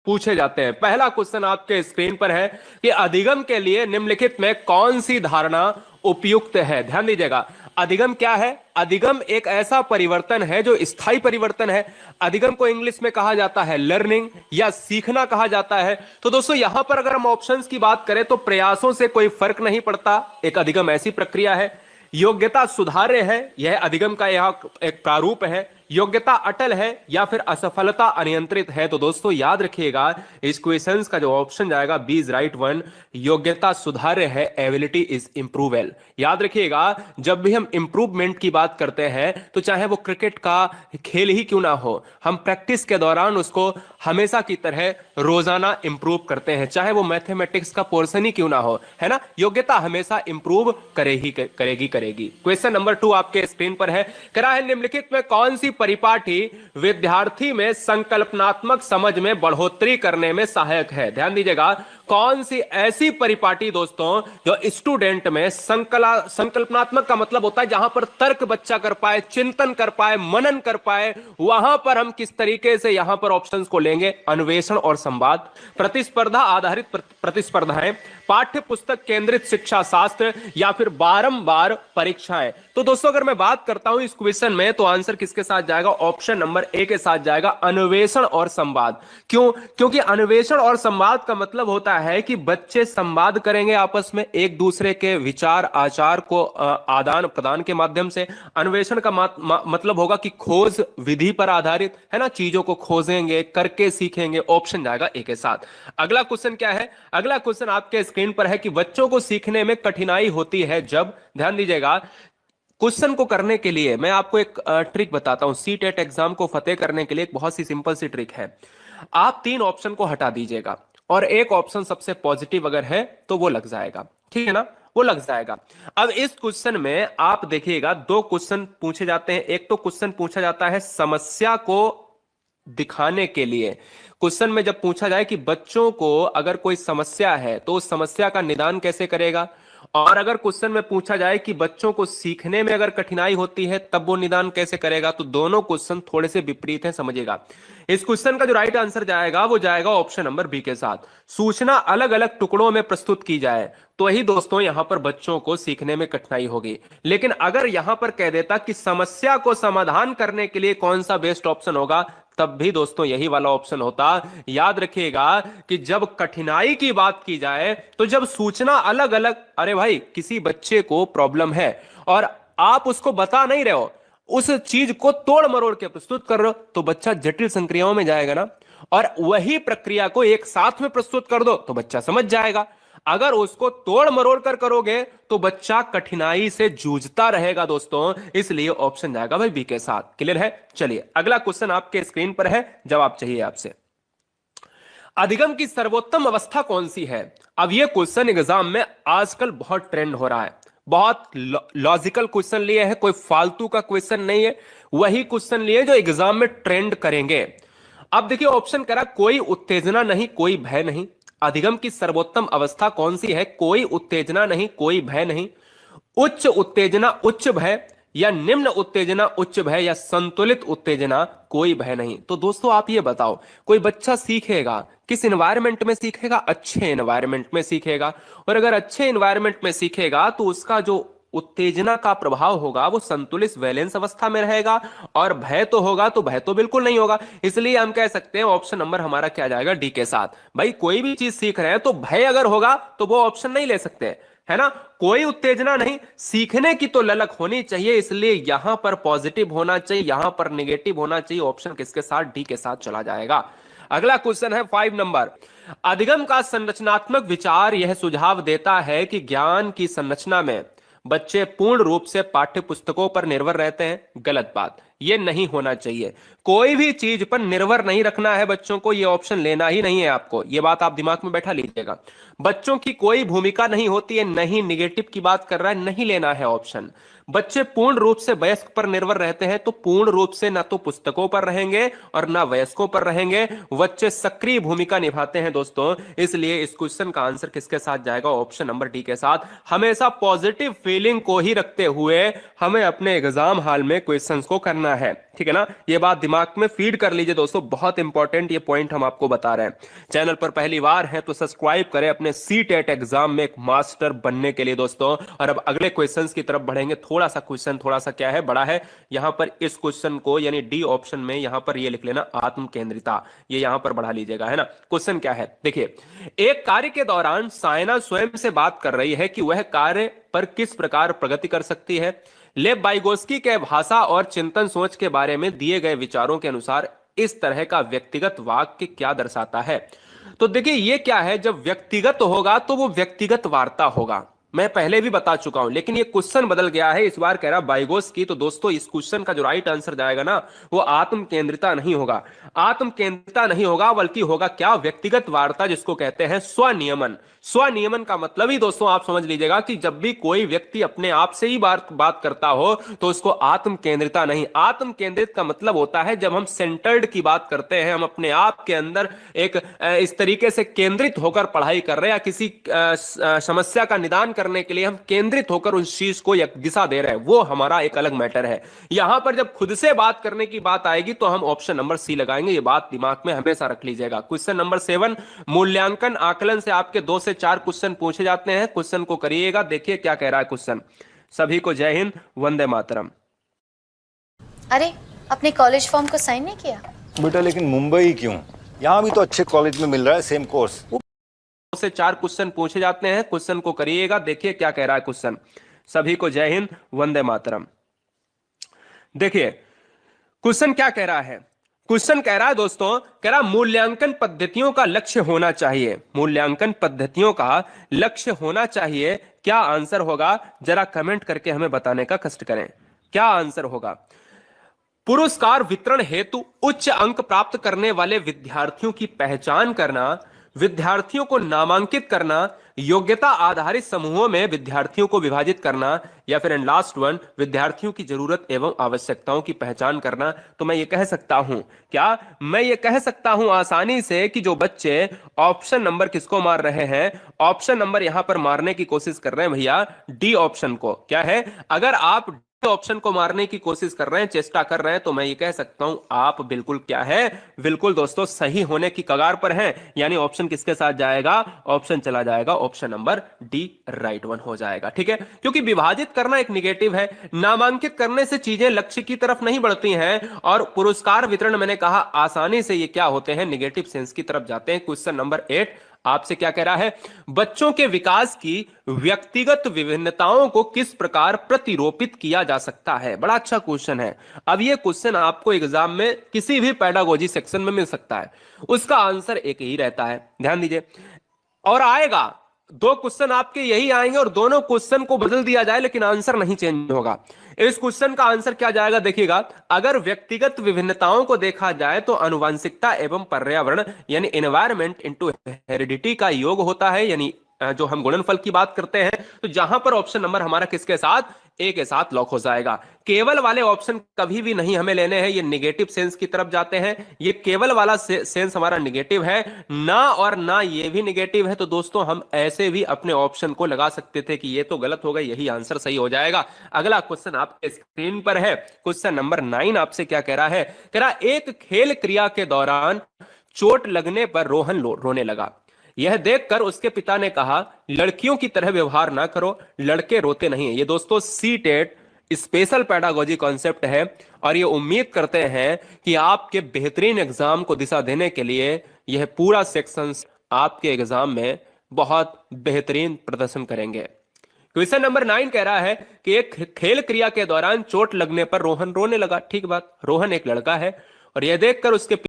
पूछे जाते हैं। पहला क्वेश्चन आपके स्क्रीन पर है कि अधिगम के लिए निम्नलिखित में कौन सी धारणा उपयुक्त है। ध्यान दीजिएगा, अधिगम क्या है? अधिगम एक ऐसा परिवर्तन है जो स्थायी परिवर्तन है। अधिगम को इंग्लिश में कहा जाता है लर्निंग या सीखना कहा जाता है। तो दोस्तों यहां पर अगर हम ऑप्शंस की बात करें तो प्रयासों से कोई फर्क नहीं पड़ता, एक अधिगम ऐसी प्रक्रिया है। योग्यता सुधार्य है, यह अधिगम का यह एक प्रारूप है। योग्यता अटल है या फिर असफलता अनियंत्रित है। तो दोस्तों याद रखिएगा, इस क्वेश्चंस का जो ऑप्शन जाएगा बी इज राइट वन, योग्यता सुधार्य है, एबिलिटी इज इंप्रूवेल। याद रखिएगा, जब भी हम इंप्रूवमेंट की बात करते हैं तो चाहे वो क्रिकेट का खेल ही क्यों ना हो, हम प्रैक्टिस के दौरान उसको हमेशा की तरह रोजाना इंप्रूव करते हैं, चाहे वो मैथमेटिक्स का पोर्शन ही क्यों ना हो, है ना। योग्यता हमेशा इंप्रूव करेगी। क्वेश्चन नंबर 2 आपके स्क्रीन पर है, करा है निम्नलिखित में कौन सी परिपाटी विद्यार्थी में संकल्पनात्मक समझ में बढ़ोतरी करने में सहायक है। ध्यान दीजिएगा, कौन सी ऐसी परिपाटी दोस्तों जो स्टूडेंट में संकल्पनात्मक का मतलब होता है जहां पर तर्क बच्चा कर पाए, चिंतन कर पाए, मनन कर पाए, वहां पर हम किस तरीके से यहां पर ऑप्शंस को लेंगे? अन्वेषण और संवाद, प्रतिस्पर्धा आधारित प्रतिस्पर्धाएं, पाठ्य पुस्तक केंद्रित शिक्षा शास्त्र, या फिर बारंबार परीक्षाएं। तो दोस्तों अगर मैं बात करता हूं इस क्वेश्चन में तो आंसर किसके साथ जाएगा? ऑप्शन नंबर ए के साथ जाएगा, अन्वेषण और संवाद। क्यों? क्योंकि अन्वेषण और संवाद का मतलब होता है कि बच्चे संवाद करेंगे आपस में, एक दूसरे के विचार आचार को आदान प्रदान के माध्यम से। अन्वेषण का मतलब होगा कि खोज विधि पर आधारित, है ना, चीजों को खोजेंगे, करके सीखेंगे। ऑप्शन जाएगा ए के साथ। अगला क्वेश्चन क्या है? अगला क्वेश्चन आपके स्क्रीन पर है कि बच्चों को सीखने में कठिनाई होती है जब, ध्यान दीजिएगा, क्वेश्चन को करने के लिए मैं आपको एक ट्रिक बताता हूं। सीटेट एग्जाम को फतेह करने के लिए एक बहुत सी सिंपल सी ट्रिक है। आप 3 ऑप्शन को हटा दीजिएगा और एक ऑप्शन सबसे पॉजिटिव अगर है तो वो लग जाएगा, ठीक है ना, वो लग जाएगा। अब इस क्वेश्चन में आप देखिएगा 2 क्वेश्चन पूछे जाते हैं। एक तो क्वेश्चन पूछा जाता है समस्या को दिखाने के लिए। क्वेश्चन में जब पूछा जाए कि बच्चों को अगर कोई समस्या है तो उस समस्या का निदान कैसे करेगा, और अगर क्वेश्चन में पूछा जाए कि बच्चों को सीखने में अगर कठिनाई होती है तब वो निदान कैसे करेगा, तो दोनों क्वेश्चन थोड़े से विपरीत हैं, समझिएगा। इस क्वेश्चन का जो राइट आंसर जाएगा वो जाएगा ऑप्शन नंबर बी के साथ, सूचना अलग अलग टुकड़ों में प्रस्तुत की जाए तो ही दोस्तों यहां पर बच्चों को सीखने में कठिनाई होगी। लेकिन अगर यहां पर कह देता कि समस्या को समाधान करने के लिए कौन सा बेस्ट ऑप्शन होगा, तब भी दोस्तों यही वाला ऑप्शन होता। याद रखिएगा कि जब कठिनाई की बात की जाए तो जब सूचना अलग अलग, अरे भाई किसी बच्चे को प्रॉब्लम है और आप उसको बता नहीं रहे हो, उस चीज को तोड़ मरोड़ के प्रस्तुत कर रहे हो, तो बच्चा जटिल संक्रियाओं में जाएगा ना। और वही प्रक्रिया को एक साथ में प्रस्तुत कर दो तो बच्चा समझ जाएगा। अगर उसको तोड़ मरोड़ कर करोगे तो बच्चा कठिनाई से जूझता रहेगा दोस्तों। इसलिए ऑप्शन जाएगा भाई बी के साथ। क्लियर है? चलिए अगला क्वेश्चन आपके स्क्रीन पर है, जवाब चाहिए आपसे। अधिगम की सर्वोत्तम अवस्था कौन सी है? अब यह क्वेश्चन एग्जाम में आजकल बहुत ट्रेंड हो रहा है। बहुत लॉजिकल क्वेश्चन लिए हैं, कोई फालतू का क्वेश्चन नहीं है, वही क्वेश्चन लिए जो एग्जाम में ट्रेंड करेंगे। अब देखिए ऑप्शन करा, कोई उत्तेजना नहीं, कोई भय नहीं। अधिगम की सर्वोत्तम अवस्था कौन सी है? कोई उत्तेजना नहीं, कोई भय नहीं, उच्च उत्तेजना उच्च भय, या निम्न उत्तेजना उच्च भय, या संतुलित उत्तेजना कोई भय नहीं। तो दोस्तों आप ये बताओ, कोई बच्चा सीखेगा किस एनवायरनमेंट में सीखेगा? अच्छे एनवायरनमेंट में सीखेगा। और अगर अच्छे एनवायरनमेंट में सीखेगा तो उसका जो उत्तेजना का प्रभाव होगा वो संतुलित वैलेंस अवस्था में रहेगा, और भय तो होगा तो भय तो बिल्कुल नहीं होगा। इसलिए हम कह सकते हैं ऑप्शन नंबर हमारा क्या जाएगा? डी के साथ। भाई कोई भी चीज सीख रहे हैं तो भय अगर होगा तो वो ऑप्शन नहीं ले सकते, है ना। कोई उत्तेजना नहीं, सीखने की तो ललक होनी चाहिए, इसलिए यहां पर पॉजिटिव होना चाहिए, यहां पर नेगेटिव होना चाहिए। ऑप्शन किसके साथ? डी के साथ चला जाएगा। अगला क्वेश्चन है 5 नंबर। अधिगम का संरचनात्मक विचार यह सुझाव देता है कि ज्ञान की संरचना में बच्चे पूर्ण रूप से पाठ्य पुस्तकों पर निर्भर रहते हैं। गलत बात, यह नहीं होना चाहिए। कोई भी चीज पर निर्भर नहीं रखना है बच्चों को, यह ऑप्शन लेना ही नहीं है आपको, यह बात आप दिमाग में बैठा लीजिएगा। बच्चों की कोई भूमिका नहीं होती है, नहीं नेगेटिव की बात कर रहा है, नहीं लेना है ऑप्शन। बच्चे पूर्ण रूप से वयस्क पर निर्भर रहते हैं, तो पूर्ण रूप से ना तो पुस्तकों पर रहेंगे और ना वयस्कों पर रहेंगे। बच्चे सक्रिय भूमिका निभाते हैं दोस्तों। इसलिए इस क्वेश्चन का आंसर किसके साथ जाएगा? ऑप्शन नंबर डी के साथ। हमेशा पॉजिटिव फीलिंग को ही रखते हुए हमें अपने एग्जाम हॉल में क्वेश्चंस को करना करना है, ठीक है ना। ये बात दिमाग में फीड कर लीजिए दोस्तों, बहुत इंपॉर्टेंट ये पॉइंट हम आपको बता रहे हैं। चैनल पर पहली बार हैं तो सब्सक्राइब करें अपने सीटेट एग्जाम में एक मास्टर बनने के लिए दोस्तों। और अब अगले क्वेश्चंस की तरफ बढ़ेंगे। थोड़ा सा क्वेश्चन थोड़ा सा क्या है, बड़ा है। यहां पर इस क्वेश्चन को यानी डी ऑप्शन में यहां पर ये लिख लेना आत्म केंद्रिता, ये यहां पर बढ़ा लीजिएगा, है ना। क्वेश्चन क्या है देखिए, एक कार्य के दौरान सायना स्वयं से बात कर रही है कि वह कार्य पर किस प्रकार प्रगति कर सकती है। लेव वाइगोस्की के भाषा और चिंतन सोच के बारे में दिए गए विचारों के अनुसार इस तरह का व्यक्तिगत वाक्य क्या दर्शाता है। तो देखिए ये क्या है, जब व्यक्तिगत होगा तो वो व्यक्तिगत वार्ता होगा, मैं पहले भी बता चुका हूं। लेकिन ये क्वेश्चन बदल गया है, इस बार कह रहा वाइगोस्की। तो दोस्तों इस क्वेश्चन का जो राइट आंसर जाएगा ना, वो आत्म केंद्रिता नहीं होगा, आत्म केंद्रिता नहीं होगा, बल्कि होगा क्या, व्यक्तिगत वार्ता, जिसको कहते हैं स्वनियमन। स्वनियमन का मतलब ही दोस्तों आप समझ लीजिएगा कि जब भी कोई व्यक्ति अपने आप से ही बात करता हो तो उसको आत्म केंद्रिता नहीं। आत्म केंद्रित का मतलब होता है जब हम सेंटर्ड की बात करते हैं, हम अपने आप के अंदर एक इस तरीके से केंद्रित होकर पढ़ाई कर रहे हैं, या किसी समस्या का निदान करने के लिए हम केंद्रित होकर उस चीज को एक दिशा दे रहे हैं, वो हमारा एक अलग मैटर है। यहां पर जब खुद से बात करने की बात आएगी तो हम ऑप्शन नंबर सी लगाएंगे, ये बात दिमाग में हमेशा रख लीजिएगा। क्वेश्चन नंबर 7, मूल्यांकन आकलन से आपके 2 से 4 क्वेश्चन पूछे जाते हैं, क्वेश्चन को करिएगा, देखिए क्या कह रहा है क्वेश्चन। सभी को जय हिंद, वंदे मातरम। अरे अपने कॉलेज फॉर्म को साइन नहीं किया बेटा? लेकिन मुंबई क्यों? यहाँ भी तो अच्छे कॉलेज में मिल रहा है सेम कोर्स। 2 से 4 क्वेश्चन पूछे जाते हैं, क्वेश्चन को करिएगा, देखिए क्या कह रहा है क्वेश्चन। सभी को जय हिंद, वंदे मातरम। देखिए क्वेश्चन क्या कह रहा है, क्वेश्चन कह रहा है दोस्तों, कह रहा मूल्यांकन पद्धतियों का लक्ष्य होना चाहिए, मूल्यांकन पद्धतियों का लक्ष्य होना चाहिए। क्या आंसर होगा, जरा कमेंट करके हमें बताने का कष्ट करें, क्या आंसर होगा। पुरस्कार वितरण हेतु उच्च अंक प्राप्त करने वाले विद्यार्थियों की पहचान करना, विद्यार्थियों को नामांकित करना, योग्यता आधारित समूहों में विद्यार्थियों को विभाजित करना, या फिर एंड लास्ट वन, विद्यार्थियों की जरूरत एवं आवश्यकताओं की पहचान करना। तो मैं ये कह सकता हूं, क्या मैं ये कह सकता हूं आसानी से कि जो बच्चे ऑप्शन नंबर किसको मार रहे हैं, ऑप्शन नंबर यहां पर मारने की कोशिश कर रहे हैं भैया, डी ऑप्शन को। क्या है, अगर आप ऑप्शन को मारने की कोशिश कर रहे हैं, चेष्टा कर रहे हैं, तो मैं ये कह सकता हूं आप बिल्कुल क्या है, बिल्कुल दोस्तों सही होने की कगार पर हैं। यानी ऑप्शन किसके साथ जाएगा, ऑप्शन चला जाएगा option number D, right one हो जाएगा, ठीक है। क्योंकि विभाजित करना एक निगेटिव है, नामांकित करने से चीजें लक्ष्य की तरफ नहीं बढ़ती हैं, और पुरस्कार वितरण मैंने कहा आसानी से ये क्या होते हैं, निगेटिव सेंस की तरफ जाते हैं। क्वेश्चन नंबर 8 आपसे क्या कह रहा है, बच्चों के विकास की व्यक्तिगत विभिन्नताओं को किस प्रकार प्रतिरूपित किया जा सकता है। बड़ा अच्छा क्वेश्चन है। अब ये क्वेश्चन आपको एग्जाम में किसी भी पेडागोजी सेक्शन में मिल सकता है, उसका आंसर एक ही रहता है, ध्यान दीजिए। और आएगा 2 क्वेश्चन आपके यही आएंगे, और दोनों क्वेश्चन को बदल दिया जाए लेकिन आंसर नहीं चेंज होगा। इस क्वेश्चन का आंसर क्या जाएगा देखिएगा, अगर व्यक्तिगत विभिन्नताओं को देखा जाए तो आनुवंशिकता एवं पर्यावरण यानी एनवायरमेंट इनटू हेरिडिटी का योग होता है, यानी जो हम गुणनफल की बात करते हैं। तो जहां पर ऑप्शन नंबर हमारा किसके साथ, ए के साथ लॉक हो जाएगा। केवल वाले ऑप्शन कभी भी नहीं हमें लेने हैं, ये निगेटिव सेंस की तरफ जाते हैं। ये केवल वाला सेंस हमारा निगेटिव है ना, और ना ये भी निगेटिव है। तो दोस्तों हम ऐसे भी अपने ऑप्शन को लगा सकते थे कि ये तो गलत होगा, यही आंसर सही हो जाएगा। अगला क्वेश्चन आपके स्क्रीन पर है, क्वेश्चन नंबर 9 आपसे क्या कह रहा है, कह रहा एक खेल क्रिया के दौरान चोट लगने पर रोहन रोने लगा। यह देखकर उसके पिता ने कहा, लड़कियों की तरह व्यवहार ना करो, लड़के रोते नहीं है। ये दोस्तों सीटेट स्पेशल पेडागोजी कॉन्सेप्ट है, और ये उम्मीद करते हैं कि आपके बेहतरीन एग्जाम को दिशा देने के लिए यह पूरा सेक्शन आपके एग्जाम में बहुत बेहतरीन प्रदर्शन करेंगे। क्वेश्चन नंबर 9 कह रहा है कि एक खेल क्रिया के दौरान चोट लगने पर रोहन रोने लगा। ठीक बात, रोहन एक लड़का है, और यह देखकर उसके